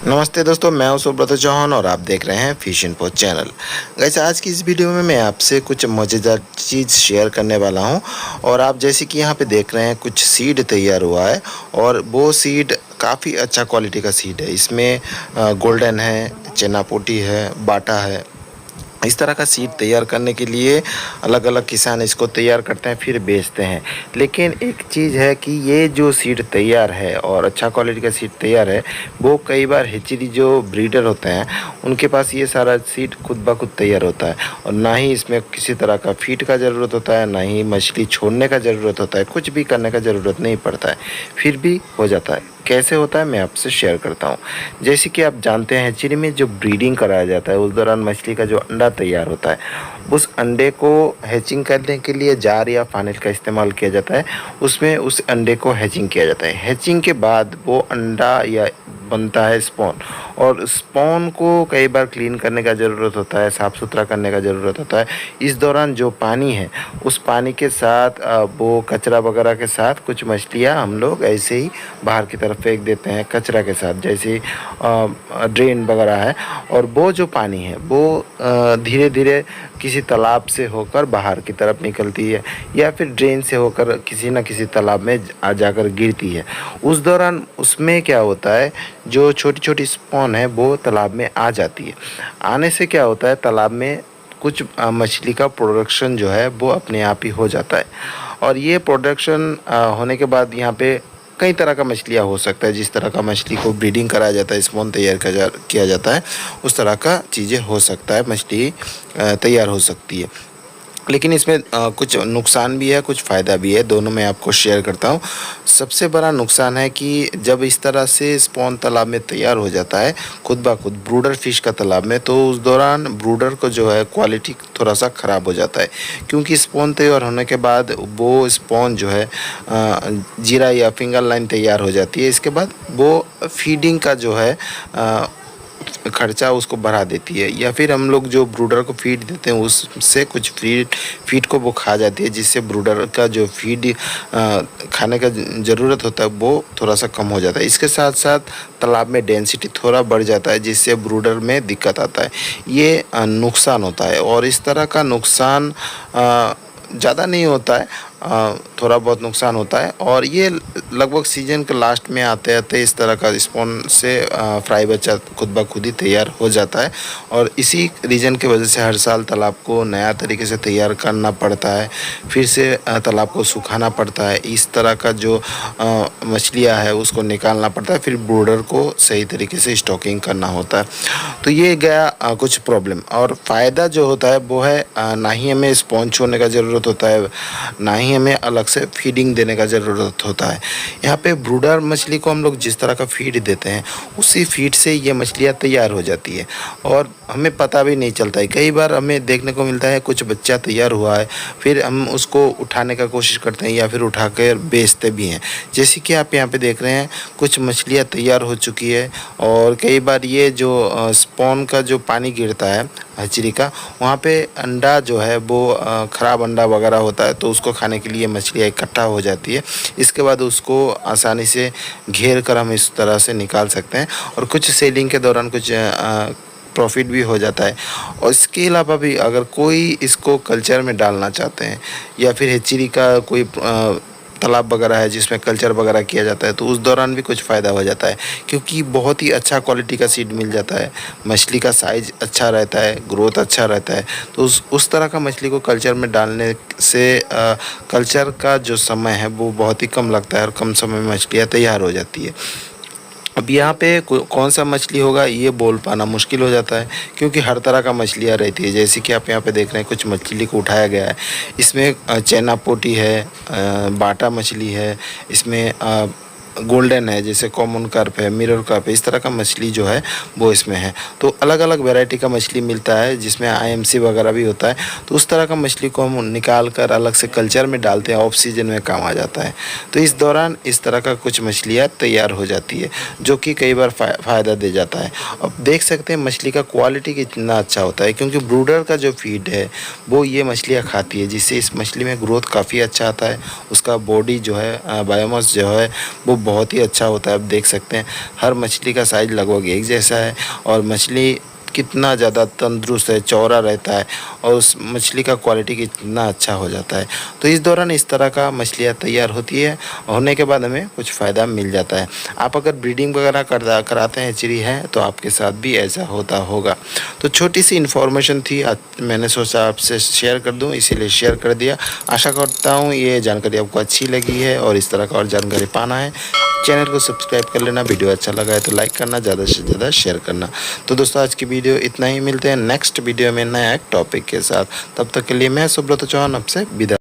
नमस्ते दोस्तों, मैं हूं सुब्रत चौहान और आप देख रहे हैं फिश इन्फो चैनल। गाइस, आज की इस वीडियो में मैं आपसे कुछ मज़ेदार चीज़ शेयर करने वाला हूं। और आप जैसे कि यहां पे देख रहे हैं कुछ सीड तैयार हुआ है और वो सीड काफ़ी अच्छा क्वालिटी का सीड है। इसमें गोल्डन है, चना पोटी है, बाटा है। इस तरह का सीड तैयार करने के लिए अलग अलग किसान इसको तैयार करते हैं फिर बेचते हैं। लेकिन एक चीज़ है कि ये जो सीड तैयार है और अच्छा क्वालिटी का सीड तैयार है, वो कई बार हेचरी जो ब्रीडर होते हैं उनके पास ये सारा सीड खुद ब खुद तैयार होता है और ना ही इसमें किसी तरह का फीड का ज़रूरत होता है, ना ही मछली छोड़ने का ज़रूरत होता है, कुछ भी करने का ज़रूरत नहीं पड़ता है, फिर भी हो जाता है। कैसे होता है मैं आपसे शेयर करता हूँ। जैसे कि आप जानते हैं हैचरी में जो ब्रीडिंग कराया जाता है उस दौरान मछली का जो अंडा तैयार होता है, उस अंडे को हैचिंग करने के लिए जार या फानेल का इस्तेमाल किया जाता है। उसमें उस अंडे को हैचिंग किया जाता है। हैचिंग के बाद वो अंडा या बनता है स्पॉन, और स्पॉन को कई बार क्लीन करने का ज़रूरत होता है, साफ़ सुथरा करने का ज़रूरत होता है। इस दौरान जो पानी है उस पानी के साथ वो कचरा वगैरह के साथ कुछ मछलियाँ हम लोग ऐसे ही बाहर की तरफ फेंक देते हैं कचरा के साथ, जैसे ड्रेन वगैरह है। और वो जो पानी है वो धीरे धीरे किसी तालाब से होकर बाहर की तरफ निकलती है या फिर ड्रेन से होकर किसी न किसी तालाब में आ जाकर गिरती है। उस दौरान उसमें क्या होता है, जो छोटी छोटी स्पॉन है वो तालाब में आ जाती है। आने से क्या होता है, तालाब में कुछ मछली का प्रोडक्शन जो है वो अपने आप ही हो जाता है। और ये प्रोडक्शन होने के बाद यहाँ पे कई तरह का मछलियाँ हो सकता है। जिस तरह का मछली को ब्रीडिंग कराया जाता है, स्पॉन तैयार किया जाता है, उस तरह का चीज़ें हो सकता है, मछली तैयार हो सकती है। लेकिन इसमें कुछ नुकसान भी है, कुछ फ़ायदा भी है, दोनों मैं आपको शेयर करता हूँ। सबसे बड़ा नुकसान है कि जब इस तरह से स्पॉन तालाब में तैयार हो जाता है खुद ब खुद ब्रूडर फिश का तालाब में, तो उस दौरान ब्रूडर को जो है क्वालिटी थोड़ा सा ख़राब हो जाता है। क्योंकि स्पॉन तैयार होने के बाद वो स्पॉन जो है जीरा या फिंगर लाइन तैयार हो जाती है। इसके बाद वो फीडिंग का जो है खर्चा उसको बढ़ा देती है, या फिर हम लोग जो ब्रूडर को फीड देते हैं उससे कुछ फीड को वो खा जाती है, जिससे ब्रूडर का जो फीड खाने का ज़रूरत होता है वो थोड़ा सा कम हो जाता है। इसके साथ साथ तालाब में डेंसिटी थोड़ा बढ़ जाता है, जिससे ब्रूडर में दिक्कत आता है। ये नुकसान होता है। और इस तरह का नुकसान ज़्यादा नहीं होता है, थोड़ा बहुत नुकसान होता है। और ये लगभग सीजन के लास्ट में आते आते इस तरह का स्पॉन से फ्राई बच्चा खुद ब खुद ही तैयार हो जाता है। और इसी रीज़न की वजह से हर साल तालाब को नया तरीके से तैयार करना पड़ता है, फिर से तालाब को सुखाना पड़ता है। इस तरह का जो मछलियाँ है उसको निकालना पड़ता है, फिर ब्रूडर को सही तरीके से स्टॉकिंग करना होता है। तो ये गया कुछ प्रॉब्लम। और फ़ायदा जो होता है वो है ना ही हमें स्पॉन छोड़ने का ज़रूरत होता है, ना ही हमें अलग से फीडिंग देने का ज़रूरत होता है। यहाँ पे ब्रूडर मछली को हम लोग जिस तरह का फीड देते हैं उसी फीड से ये मछलियाँ तैयार हो जाती है और हमें पता भी नहीं चलता है। कई बार हमें देखने को मिलता है कुछ बच्चा तैयार हुआ है, फिर हम उसको उठाने का कोशिश करते हैं या फिर उठा कर बेचते भी हैं। जैसे कि आप यहाँ पे देख रहे हैं कुछ मछलियाँ तैयार हो चुकी है। और कई बार ये जो स्पॉन का जो पानी गिरता है हैचरी का, वहाँ पे अंडा जो है वो ख़राब अंडा वगैरह होता है, तो उसको खाने के लिए मछलियाँ इकट्ठा हो जाती है। इसके बाद उसको आसानी से घेर कर हम इस तरह से निकाल सकते हैं और कुछ सेलिंग के दौरान कुछ प्रॉफिट भी हो जाता है। और इसके अलावा भी अगर कोई इसको कल्चर में डालना चाहते हैं या फिर हैचरी का कोई तालाब वगैरह है जिसमें कल्चर वगैरह किया जाता है, तो उस दौरान भी कुछ फ़ायदा हो जाता है, क्योंकि बहुत ही अच्छा क्वालिटी का सीड मिल जाता है। मछली का साइज़ अच्छा रहता है, ग्रोथ अच्छा रहता है। तो उस तरह का मछली को कल्चर में डालने से कल्चर का जो समय है वो बहुत ही कम लगता है और कम समय में मछलियाँ तैयार हो जाती है। अब यहाँ पे कौन सा मछली होगा ये बोल पाना मुश्किल हो जाता है, क्योंकि हर तरह का मछलियाँ रहती है। जैसे कि आप यहाँ पे देख रहे हैं कुछ मछली को उठाया गया है, इसमें चैना पोटी है, बाटा मछली है, इसमें गोल्डन है, जैसे कॉमन कार्प है, मिरर कार्प है, इस तरह का मछली जो है वो इसमें है। तो अलग अलग वैरायटी का मछली मिलता है जिसमें आईएमसी वगैरह भी होता है। तो उस तरह का मछली को हम निकाल कर अलग से कल्चर में डालते हैं, ऑफ सीजन में काम आ जाता है। तो इस दौरान इस तरह का कुछ मछलियाँ तैयार हो जाती है, जो कि कई बार फ़ायदा दे जाता है। अब देख सकते हैं मछली का क्वालिटी कितना अच्छा होता है, क्योंकि ब्रूडर का जो फीड है वो ये मछलियाँ खाती है, जिससे इस मछली में ग्रोथ काफ़ी अच्छा आता है। उसका बॉडी जो है बायोमास जो है वो बहुत ही अच्छा होता है। आप देख सकते हैं हर मछली का साइज़ लगभग एक जैसा है और मछली कितना ज़्यादा तंदुरुस्त है, चौड़ा रहता है और उस मछली का क्वालिटी कितना अच्छा हो जाता है। तो इस दौरान इस तरह का मछलियाँ तैयार होती है, होने के बाद हमें कुछ फ़ायदा मिल जाता है। आप अगर ब्रीडिंग वगैरह कराते हैं, हैचरी है, तो आपके साथ भी ऐसा होता होगा। तो छोटी सी इन्फॉर्मेशन थी, आज मैंने सोचा आपसे शेयर कर दूँ, इसीलिए शेयर कर दिया। आशा करता हूँ ये जानकारी आपको अच्छी लगी है और इस तरह का और जानकारी पाना है, चैनल को सब्सक्राइब कर लेना। वीडियो अच्छा लगा है तो लाइक करना, ज़्यादा से ज़्यादा शेयर करना। तो दोस्तों आज की वीडियो इतना ही, मिलते हैं नेक्स्ट वीडियो में नया एक टॉपिक के साथ। तब तक के लिए मैं सुब्रत चौहान आपसे विदा।